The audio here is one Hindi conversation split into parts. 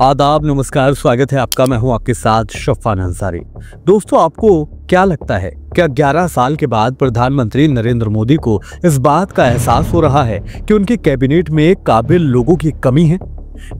आदाब, नमस्कार, स्वागत है आपका। मैं हूं आपके साथ शफान अंसारी। दोस्तों, आपको क्या लगता है, क्या 11 साल के बाद प्रधानमंत्री नरेंद्र मोदी को इस बात का एहसास हो रहा है कि उनके कैबिनेट में काबिल लोगों की कमी है?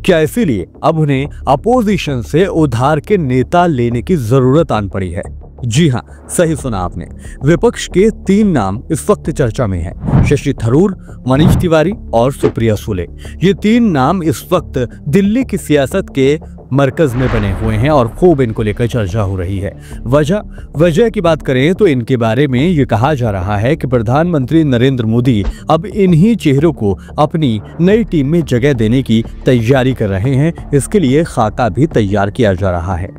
क्या इसीलिए अब उन्हें अपोजिशन से उधार के नेता लेने की जरूरत आन पड़ी है? जी हाँ, सही सुना आपने। विपक्ष के 3 नाम इस वक्त चर्चा में हैं। शशि थरूर, मनीष तिवारी और सुप्रिया सुले। ये 3 नाम इस वक्त दिल्ली की सियासत के मरकज में बने हुए हैं और खूब इनको लेकर चर्चा हो रही है। वजह की बात करें तो इनके बारे में ये कहा जा रहा है कि प्रधानमंत्री नरेंद्र मोदी अब इन्हीं चेहरों को अपनी नई टीम में जगह देने की तैयारी कर रहे हैं। इसके लिए खाका भी तैयार किया जा रहा है।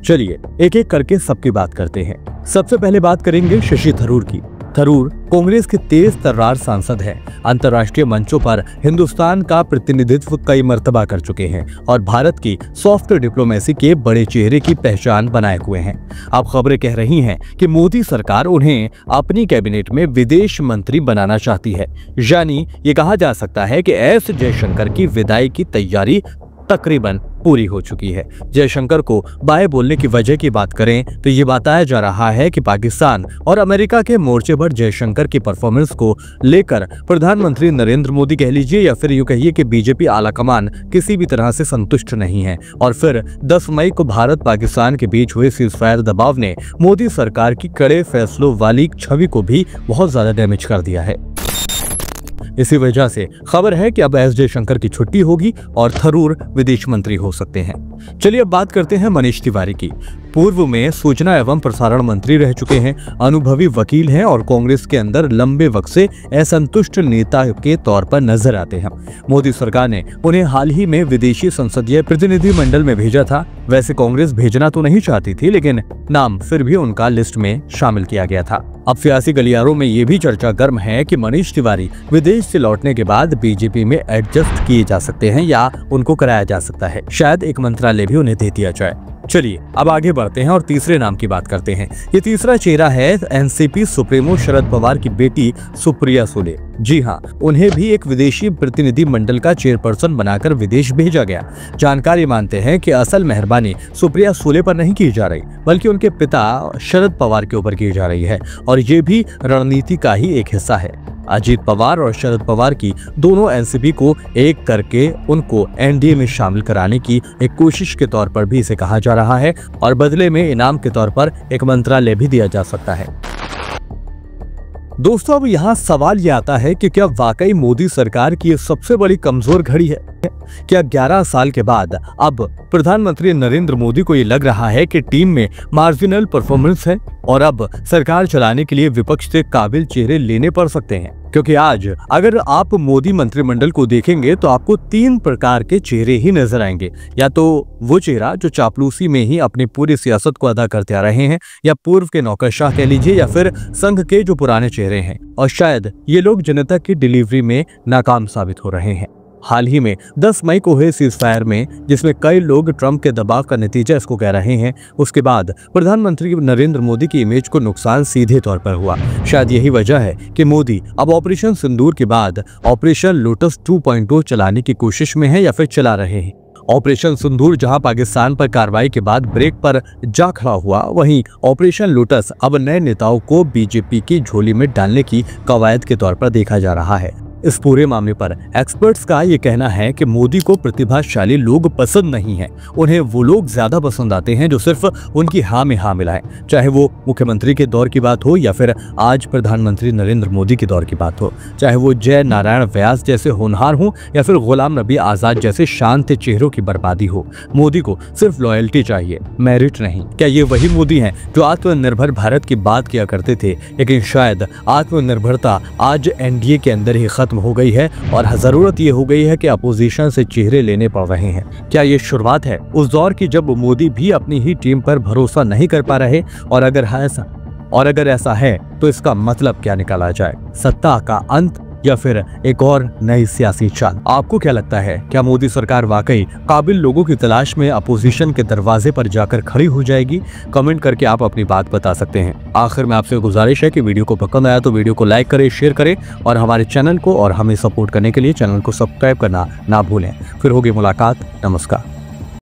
चलिए एक एक करके सबकी बात करते हैं। सबसे पहले बात करेंगे शशि थरूर की। थरूर कांग्रेस के तेज तर्रार सांसद हैं। अंतर्राष्ट्रीय मंचों पर हिंदुस्तान का प्रतिनिधित्व कई मर्तबा कर चुके हैं और भारत की सॉफ्ट डिप्लोमेसी के बड़े चेहरे की पहचान बनाए हुए हैं। अब खबरें कह रही हैं कि मोदी सरकार उन्हें अपनी कैबिनेट में विदेश मंत्री बनाना चाहती है। यानी ये कहा जा सकता है कि एस जयशंकर की विदाई की तैयारी तकरीबन पूरी हो चुकी है। जयशंकर को बाय बोलने की वजह की बात करें तो ये बताया जा रहा है कि पाकिस्तान और अमेरिका के मोर्चे पर जयशंकर की परफॉर्मेंस को लेकर प्रधानमंत्री नरेंद्र मोदी कह लीजिए या फिर यूं कहिए कि बीजेपी आलाकमान किसी भी तरह से संतुष्ट नहीं है। और फिर 10 मई को भारत पाकिस्तान के बीच हुए सीजफायर दबाव ने मोदी सरकार की कड़े फैसलों वाली छवि को भी बहुत ज्यादा डैमेज कर दिया है। इसी वजह से खबर है कि अब एस जयशंकर की छुट्टी होगी और थरूर विदेश मंत्री हो सकते हैं। चलिए अब बात करते हैं मनीष तिवारी की। पूर्व में सूचना एवं प्रसारण मंत्री रह चुके हैं, अनुभवी वकील हैं और कांग्रेस के अंदर लंबे वक्त से असंतुष्ट नेता के तौर पर नजर आते हैं। मोदी सरकार ने उन्हें हाल ही में विदेशी संसदीय प्रतिनिधिमंडल में भेजा था। वैसे कांग्रेस भेजना तो नहीं चाहती थी, लेकिन नाम फिर भी उनका लिस्ट में शामिल किया गया था। अब सियासी गलियारों में ये भी चर्चा गर्म है कि मनीष तिवारी विदेश से लौटने के बाद बीजेपी में एडजस्ट किए जा सकते हैं या उनको कराया जा सकता है। शायद एक मंत्रालय भी उन्हें दे दिया जाए। चलिए अब आगे बढ़ते हैं और तीसरे नाम की बात करते हैं। ये तीसरा चेहरा है एनसीपी सुप्रीमो शरद पवार की बेटी सुप्रिया सुले। जी हाँ, उन्हें भी एक विदेशी प्रतिनिधि मंडल का चेयरपर्सन बनाकर विदेश भेजा गया। जानकारी मानते हैं कि असल मेहरबानी सुप्रिया सुले पर नहीं की जा रही, बल्कि उनके पिता शरद पवार के ऊपर की जा रही है और ये भी रणनीति का ही एक हिस्सा है। अजीत पवार और शरद पवार की दोनों एनसीपी को एक करके उनको एनडीए में शामिल कराने की एक कोशिश के तौर पर भी इसे कहा जा रहा है और बदले में इनाम के तौर पर एक मंत्रालय भी दिया जा सकता है। दोस्तों, अब यहाँ सवाल ये आता है कि क्या वाकई मोदी सरकार की ये सबसे बड़ी कमजोर घड़ी है? क्या 11 साल के बाद अब प्रधानमंत्री नरेंद्र मोदी को ये लग रहा है कि टीम में मार्जिनल परफॉर्मेंस है और अब सरकार चलाने के लिए विपक्ष से काबिल चेहरे लेने पड़ सकते हैं? क्योंकि आज अगर आप मोदी मंत्रिमंडल को देखेंगे तो आपको 3 प्रकार के चेहरे ही नजर आएंगे। या तो वो चेहरा जो चापलूसी में ही अपनी पूरी सियासत को अदा करते आ रहे हैं, या पूर्व के नौकरशाह कह लीजिए, या फिर संघ के जो पुराने चेहरे हैं। और शायद ये लोग जनता की डिलीवरी में नाकाम साबित हो रहे हैं। हाल ही में 10 मई को हुए सीजफायर में, जिसमें कई लोग ट्रंप के दबाव का नतीजा इसको कह रहे हैं, उसके बाद प्रधानमंत्री नरेंद्र मोदी की इमेज को नुकसान सीधे तौर पर हुआ। शायद यही वजह है कि मोदी अब ऑपरेशन सिंदूर के बाद ऑपरेशन लोटस 2.0 चलाने की कोशिश में है या फिर चला रहे हैं। ऑपरेशन सिंदूर जहां पाकिस्तान पर कार्रवाई के बाद ब्रेक पर जा खड़ा हुआ, वहीं ऑपरेशन लोटस अब नए नेताओं को बीजेपी की झोली में डालने की कवायद के तौर पर देखा जा रहा है। इस पूरे मामले पर एक्सपर्ट्स का ये कहना है कि मोदी को प्रतिभाशाली लोग पसंद नहीं हैं। उन्हें वो लोग ज्यादा पसंद आते हैं जो सिर्फ उनकी हाँ में हाँ मिलाएं, चाहे वो मुख्यमंत्री के दौर की बात हो या फिर आज प्रधानमंत्री नरेंद्र मोदी के दौर की बात हो, चाहे वो जय नारायण व्यास जैसे होनहार हो या फिर गुलाम नबी आजाद जैसे शांत चेहरों की बर्बादी हो। मोदी को सिर्फ लॉयल्टी चाहिए, मेरिट नहीं। क्या ये वही मोदी हैं जो आत्मनिर्भर भारत की बात किया करते थे, लेकिन शायद आत्मनिर्भरता आज एनडीए के अंदर ही खत्म हो गई है और जरूरत ये हो गई है कि अपोजिशन से चेहरे लेने पड़ रहे हैं? क्या ये शुरुआत है उस दौर की जब मोदी भी अपनी ही टीम पर भरोसा नहीं कर पा रहे? और अगर ऐसा है तो इसका मतलब क्या निकाला जाए? सत्ता का अंत या फिर एक और नई सियासी चाल? आपको क्या लगता है, क्या मोदी सरकार वाकई काबिल लोगों की तलाश में अपोजिशन के दरवाजे पर जाकर खड़ी हो जाएगी? कमेंट करके आप अपनी बात बता सकते हैं। आखिर में आपसे गुजारिश है कि वीडियो को पसंद आया तो वीडियो को लाइक करें, शेयर करें और हमारे चैनल को और हमें सपोर्ट करने के लिए चैनल को सब्सक्राइब करना ना भूलें। फिर होगी मुलाकात। नमस्कार।